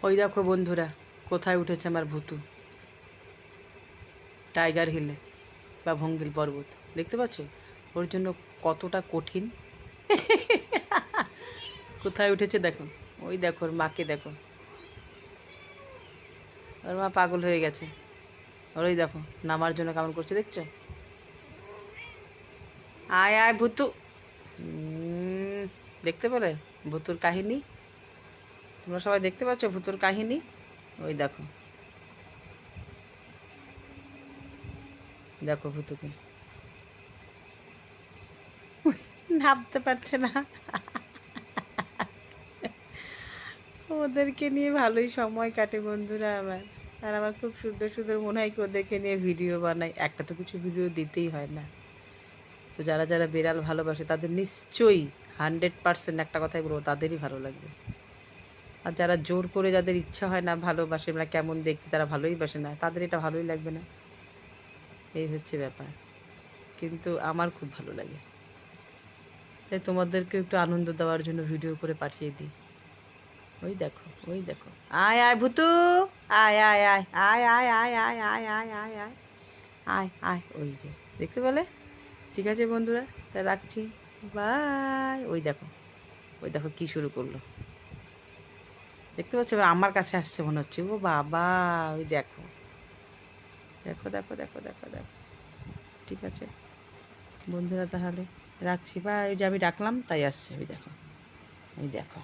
ওই দেখো বন্ধুরা, কোথায় উঠেছে আমার ভুতু, টাইগার হিলে বা ভঙ্গিল পর্বত। দেখতে পাচ্ছ ওর জন্য কতটা কঠিন। কোথায় উঠেছে দেখো, ওই দেখো ওর মাকে দেখো, ওর মা পাগল হয়ে গেছে। ওই দেখো নামার জন্য কেমন করছে দেখছো। আয় আয় ভুতু। দেখতে পেলে ভুতুর কাহিনী? তোমরা সবাই দেখতে পাচ্ছ ভুতুর কাহিনী? ওই দেখো, দেখো ভুতুকে নামতে পারছে না। ওদেরকে নিয়ে ভালোই সময় কাটে বন্ধুরা আমার। আর আমার খুব সুন্দর সুন্দর মনে হয় কি ওদেরকে নিয়ে ভিডিও বানাই, একটা তো কিছু ভিডিও দিতেই হয় না। তো যারা যারা বিড়াল ভালোবাসে তাদের নিশ্চয়ই 100% একটা কথাই বলবো, তাদেরই ভালো লাগবে। আর যারা জোর করে, যাদের ইচ্ছা হয় না ভালোবাসে, মানে কেমন দেখতে তারা ভালোই বাসে না, তাদের এটা ভালোই লাগবে না। এই হচ্ছে ব্যাপার। কিন্তু আমার খুব ভালো লাগে, তাই তোমাদেরকে একটু আনন্দ দেওয়ার জন্য ভিডিও করে পাঠিয়ে দিই। ওই দেখো, ওই দেখো, আয় আয় ভুতু, আয় আয় আয় আয় আয় আয় আয় আয় আয় আয় আয় আয় আয়। ওই যে দেখতে পেলে? ঠিক আছে বন্ধুরা, তা রাখছি, বাই। ওই দেখো, ওই দেখো কি শুরু করলো, দেখতে পাচ্ছ? এবার আমার কাছে আসছে মনে হচ্ছে। ও বাবা, ওই দেখো দেখো দেখো দেখো দেখো দেখো। ঠিক আছে বন্ধুরা, তাহলে রাখছি, বা ওই যে আমি ডাকলাম তাই আসছে। ওই দেখো, ওই দেখো।